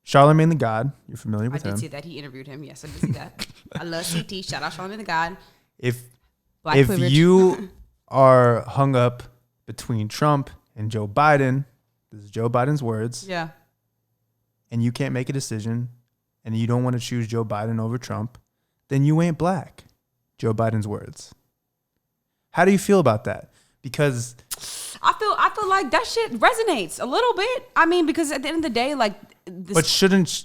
Charlemagne the God. You're familiar with him. I did see that. He interviewed him. Yes, I did see that. I love CT. Shout out Charlemagne the God. If Privilege. you are hung up between Trump and Joe Biden, this is Joe Biden's words. Yeah. And you can't make a decision and you don't want to choose Joe Biden over Trump, then you ain't black. Joe Biden's words. How do you feel about that? Because I feel like that shit resonates a little bit. I mean, because at the end of the day, like but shouldn't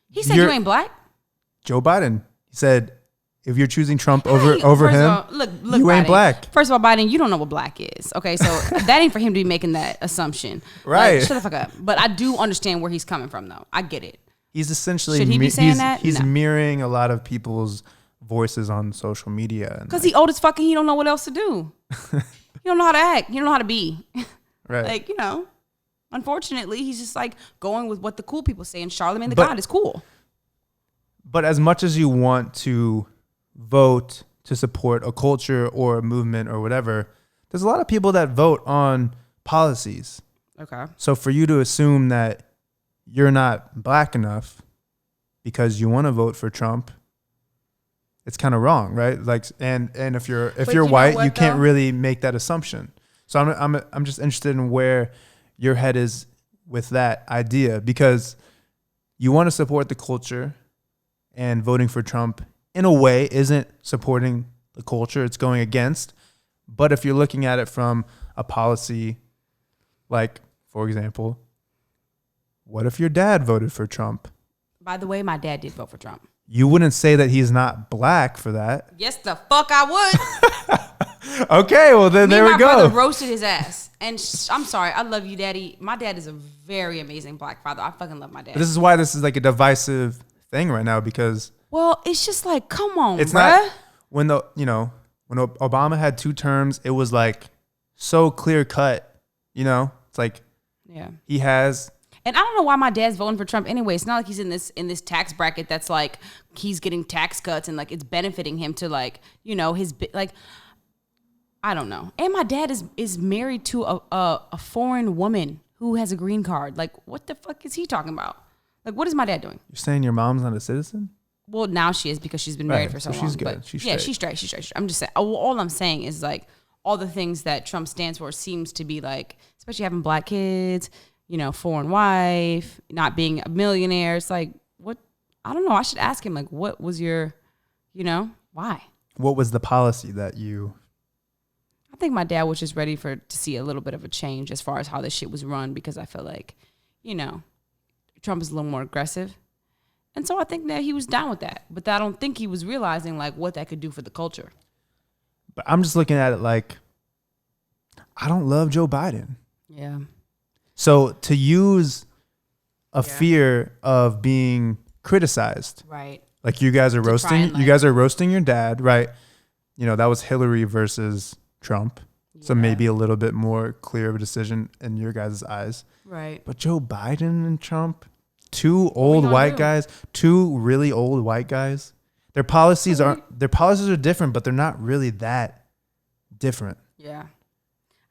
he said you ain't black? Joe Biden. He said if you're choosing Trump over him, all, look, you Biden, ain't black. First of all, Biden, you don't know what black is. Okay, so that ain't for him to be making that assumption. Right. Like, shut the fuck up. But I do understand where he's coming from, though. I get it. He's essentially should he be saying that? He's No. mirroring a lot of people's voices on social media. Because he old as fuck and he don't know what else to do. He don't know how to act. He don't know how to be. Right. Like, unfortunately, he's just like going with what the cool people say. And Charlemagne the God is cool. But as much as you want to vote to support a culture or a movement or whatever, there's a lot of people that vote on policies. Okay. So for you to assume that you're not black enough because you want to vote for Trump, it's kind of wrong, right? Like, and if you're white, you can't really make that assumption. So I'm just interested in where your head is with that idea, because you want to support the culture, and voting for Trump in a way isn't supporting the culture, it's going against. But if you're looking at it from a policy, like, for example, what if your dad voted for Trump? By the way, my dad did vote for Trump. You wouldn't say that he's not black for that. Yes, the fuck I would. Okay, well then there we go. My brother roasted his ass. And I'm sorry, I love you, Daddy. My dad is a very amazing black father. I fucking love my dad. But this is why this is like a divisive thing right now, because well, it's just like, come on, it's bruh. not when when Obama had 2 terms, it was like so clear cut. It's like he has. And I don't know why my dad's voting for Trump anyway. It's not like he's in this tax bracket that's like he's getting tax cuts and like it's benefiting him to like his like. I don't know. And my dad is married to a foreign woman who has a green card. Like, what the fuck is he talking about? Like, what is my dad doing? You're saying your mom's not a citizen? Well, now she is because she's been married for so long. She's good. But she's straight. She's straight. I'm just saying. All I'm saying is like all the things that Trump stands for seems to be like, especially having black kids, foreign wife, not being a millionaire. It's like, what? I don't know. I should ask him, like, what was your, why? What was the policy that you... I think my dad was just ready to see a little bit of a change as far as how this shit was run, because I feel like, Trump is a little more aggressive. And so I think that he was down with that. But I don't think he was realizing like what that could do for the culture. But I'm just looking at it like, I don't love Joe Biden. Yeah. So to use a fear of being criticized. Right. Like you guys are roasting your dad, right? That was Hillary versus Trump. Yeah. So maybe a little bit more clear of a decision in your guys' eyes. Right. But Joe Biden and Trump, 2 old white guys, 2 really old white guys. Their policies are different, but they're not really that different. Yeah.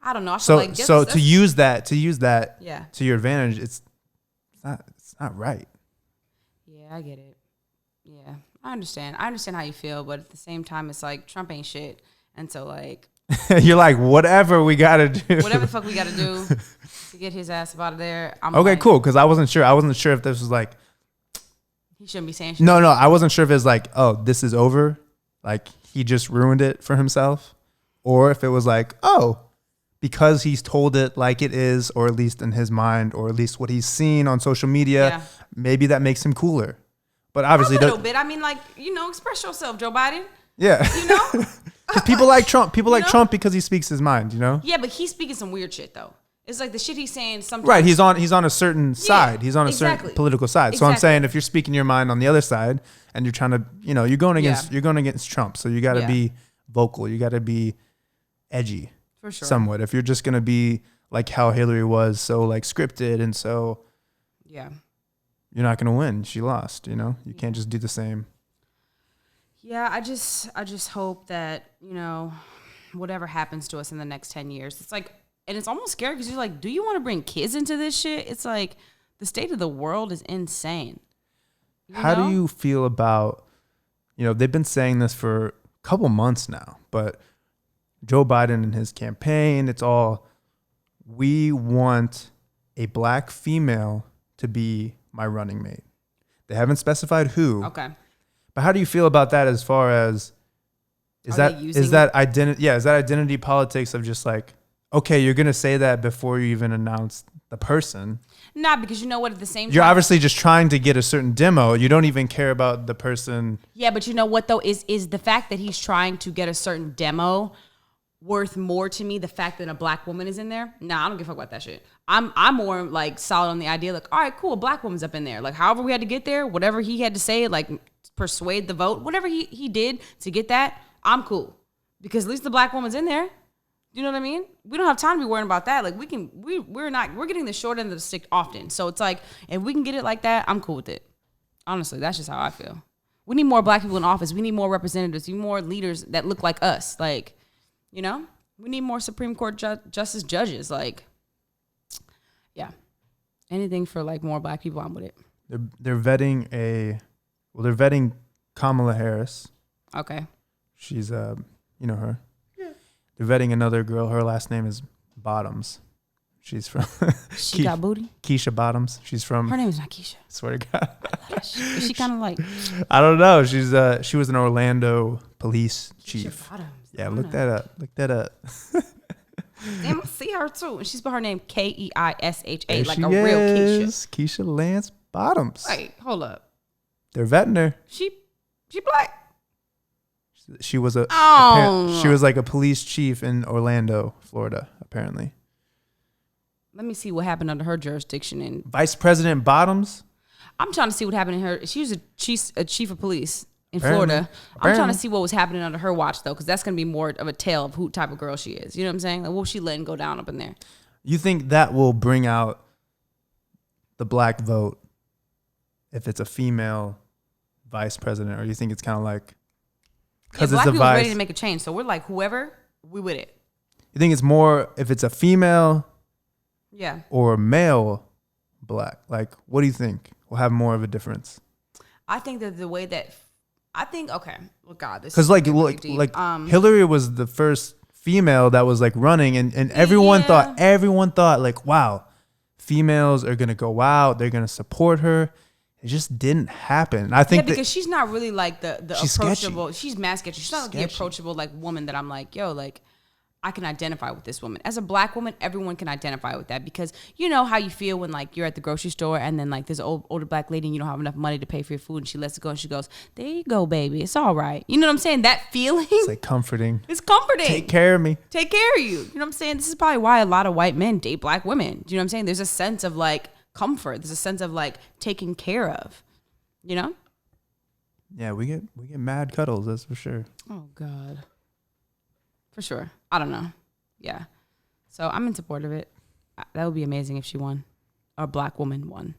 I don't know. I feel like to use that to your advantage, it's not right. Yeah, I get it. Yeah. I understand how you feel, but at the same time it's like Trump ain't shit. And so like you're like, whatever we gotta do. Whatever the fuck we gotta do to get his ass up out of there. Okay, cool. Because I wasn't sure if this was like he shouldn't be saying shit. No, I wasn't sure if it's like, oh, this is over. Like he just ruined it for himself. Or if it was like, oh, because he's told it like it is, or at least in his mind, or at least what he's seen on social media, maybe that makes him cooler. But obviously a little bit. I mean, like, express yourself, Joe Biden. Yeah. Because people like Trump. People like Trump because he speaks his mind, Yeah, but he's speaking some weird shit, though. It's like the shit he's saying sometimes. Right, he's on a certain side. He's on a certain political side. So I'm saying if you're speaking your mind on the other side and you're trying to, you're going against Trump. So you got to be vocal. You got to be edgy. For sure. Somewhat. If you're just going to be like how Hillary was, so like scripted and so you're not going to win. She lost, You can't just do the same. Yeah, I just hope that, whatever happens to us in the next 10 years, it's like, and it's almost scary because you're like, do you want to bring kids into this shit? It's like, The state of the world is insane. How do you feel about, they've been saying this for a couple months now, but Joe Biden and his campaign, it's all, we want a black female to be my running mate. They haven't specified who. Okay. But how do you feel about that as far as, is that identity politics of just like, okay, you're going to say that before you even announce the person? Nah, because you know what, at the same time, you're obviously just trying to get a certain demo. You don't even care about the person. Yeah, but you know what though, is the fact that he's trying to get a certain demo worth more to me, the fact that a black woman is in there? Nah, I don't give a fuck about that shit. I'm more like solid on the idea, like, all right, cool, a black woman's up in there. Like, however we had to get there, whatever he had to say, like persuade the vote, whatever he did to get that, I'm cool. Because at least the black woman's in there. You know what I mean? We don't have time to be worrying about that. Like, we're getting the short end of the stick often. So it's like, if we can get it like that, I'm cool with it. Honestly, that's just how I feel. We need more black people in office. We need more representatives. We need more leaders that look like us. Like, we need more Supreme Court justice judges. Like, yeah, anything for like more black people, I'm with it. They're vetting Kamala Harris. Okay. She's her. Yeah. They're vetting another girl. Her last name is Bottoms. She's from. She got booty. Keisha Bottoms. She's from. Her name is not Keisha. Swear to God. Is she kind of like? I don't know. She was an Orlando police chief. Keisha Bottoms. Yeah, look that up. Damn, I see her too. And she spelled her name Keisha, like a real Keisha. Keisha Lance Bottoms. Wait, hold up. They're vetting her. She black. She was she was like a police chief in Orlando, Florida, apparently. Let me see what happened under her jurisdiction. And Vice President Bottoms. I'm trying to see what happened in her. She was a chief of police in Florida. I'm trying to see what was happening under her watch though, because that's gonna be more of a tale of who type of girl she is. You know what I'm saying? Like, what was she letting go down up in there? You think that will bring out the black vote if it's a female vice president, or you think it's kind of like because it's a vice? Ready to make a change, so we're like whoever, we with it. You think it's more if it's a female, yeah, or a male black? Like, what do you think will have more of a difference? I think that the way that okay, well, God, this because like Hillary was the first female that was like running, and everyone thought like, wow, females are gonna go out, they're gonna support her. It just didn't happen. I think because she's not really like the approachable. Sketchy. She's mad sketchy. She's not like the approachable like woman that I'm like, yo, like I can identify with this woman. As a black woman, everyone can identify with that, because you know how you feel when like you're at the grocery store and then like there's an older black lady and you don't have enough money to pay for your food and she lets it go and she goes, there you go, baby, it's all right. You know what I'm saying? That feeling. It's like comforting. It's comforting. Take care of me. Take care of you. You know what I'm saying? This is probably why a lot of white men date black women. Do you know what I'm saying? There's a sense of like comfort. There's a sense of like taken care of. You know? Yeah, we get mad cuddles, that's for sure. Oh God. For sure. I don't know. Yeah. So I'm in support of it. That would be amazing if she won. Or a black woman won.